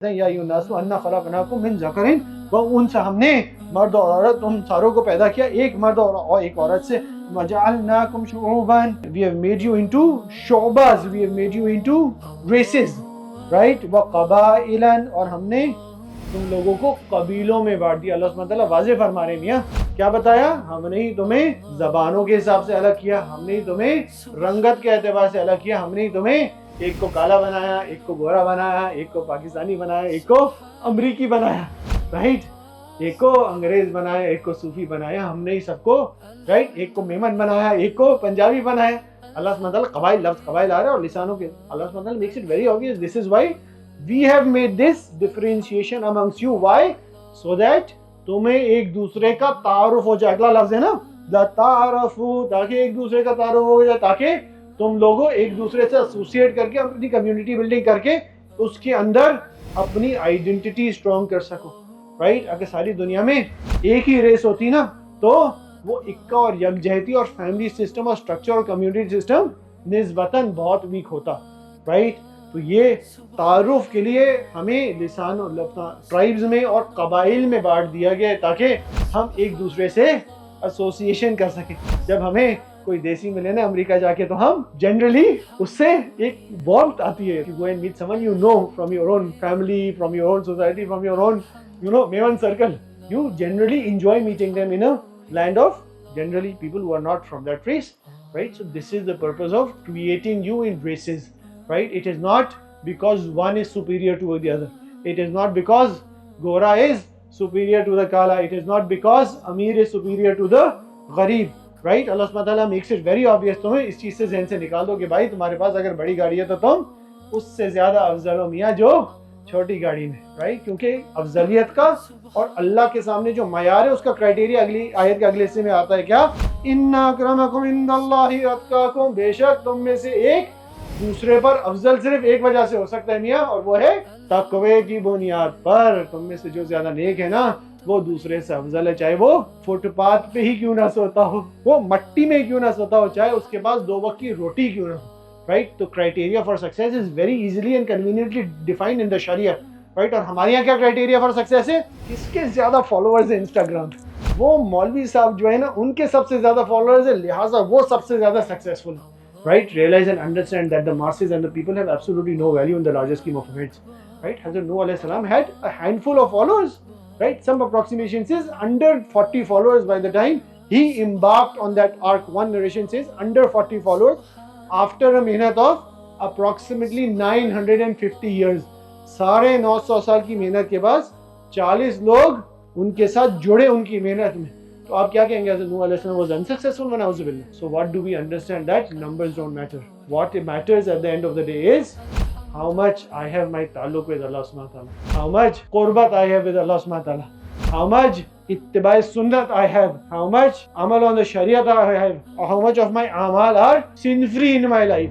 या युन्नासु अन्ना खलकनाकुम मिन ज़करिन व उनसा, हमने मर्द और औरत तुम सारों को पैदा किया एक मर्द और एक औरत से। वजअलनाकुम शुऊबन, we have made you into शोबाज, we have made you into races, right. व कबाइलन, और हमने तुम लोगों को कबीलों में बांट दिया। अल्लाह सुब्हानहू व तआला वाज़ेह फरमा रहे हैं, मियां क्या बताया, हमने ही तुम्हें जबानों के हिसाब से अलग किया, हमने ही तुम्हें रंगत के एतबार से अलग किया, हमने ही तुम्हें एक को काला बनाया, एक को गोरा बनाया, एक को पाकिस्तानी बनाया, एक को अमरीकी बनाया, राइट, एक को अंग्रेज बनाया, एक को सूफी बनाया, हमने ही सबको, राइट, एक को मेमन बनाया, एक को पंजाबी बनाया। अल्लाह सुब्हानहू व तआला कबाइल, लफ्ज़ कबाइल आ रहा है और लिसानों के, अल्लाह सुब्हानहू व तआला makes it very obvious, this is why we have made this differentiation amongst you, why, so that तुम्हें एक दूसरे का तारुफ हो जाए। अगला लफ्ज़ है ना द तारफू, ताकि एक दूसरे का तारुफ हो जाए, ताकि तुम लोगों एक दूसरे से एसोसिएट करके अपनी कम्युनिटी बिल्डिंग करके उसके अंदर अपनी आइडेंटिटी स्ट्रॉन्ग कर सको, राइट। अगर सारी दुनिया में एक ही रेस होती ना तो वो इक्का और यकजहती और फैमिली सिस्टम और स्ट्रक्चर और कम्युनिटी सिस्टम निस्बतन बहुत वीक होता, राइट। तो ये तारुफ के लिए हमें लिसान ट्राइब्स में और कबाइल में बांट दिया गया है ताकि हम एक दूसरे से एसोसिएशन कर सकें। जब हमें कोई देसी मिले ना अमेरिका जाके तो हम जनरली उससे एक वार्मथ आती है, go and meet someone you know from your own family, from your own society, from your own मेवन circle, you generally enjoy meeting them in a land of generally people who are not from that race, right? So this is the purpose of creating you in races, right? It is not because one is superior to the other, it is not because Gora is superior to the Kala, it is not because Amir is superior to the Gharib, right? Allah subhanahu wa ta'ala makes it very obvious, तुम्हें इस चीज से ज़हन से निकाल दो कि भाई तुम्हारे पास अगर बड़ी गाड़ी है तो तुम उससे ज्यादा अफजल हो मियाँ जो छोटी गाड़ी में, राइट। क्योंकि अफजलियत का और अल्लाह के सामने जो मयार है उसका क्राइटेरिया अगली आयत के अगले हिस्से में आता है, क्या, इन्ना अक्रमकुम इंदल्लाहि अत्काकुम, बेशक तुम में से एक दूसरे पर अफजल सिर्फ एक वजह से हो सकता है मियाँ, और वो है तकवे की बुनियाद पर। तुम में से जो ज्यादा नेक है ना वो दूसरे से अफजल है, चाहे वो फुटपाथ पे ही क्यों ना सोता हो, वो मट्टी में क्यों ना सोता हो, चाहे उसके पास 2 वक्त की रोटी क्यों ना हो, राइट। तो criteria for success is very easily and conveniently defined in the Sharia, right. और हमारे यहाँ क्या क्राइटेरिया फॉर सक्सेस है, किसके ज्यादा फॉलोअर्स है इंस्टाग्राम, वो मौलवी साहब जो है ना उनके सबसे ज्यादा फॉलोअर्स है, लिहाजा वो सबसे ज्यादा successful, right? Realize and understand that the masses and the people have absolutely no value in the larger scheme of events, right? Hazrat Nuh alayhi salam had a handful of followers, right? Some approximation says under 40 followers by the time he embarked on that ark. One narration says under 40 followers after a mehnat of approximately 950 years. साढ़े 900 साल की मेहनत के बाद 40 लोग उनके साथ जुड़े उनकी मेहनत में, तो आप क्या कहेंगे, Nuh alayhi salam was unsuccessful, वनाउज़ुबिल्लाह। So what do we understand? That numbers don't matter. What matters at the end of the day is how much I have my ताल्लुक with Allah subhanahu wa ta'ala, how much qurbat I have with Allah subhanahu wa ta'ala, how much ittiba' sunnat I have, how much amal on the shariat I have, or how much of my amal are sin free in my life.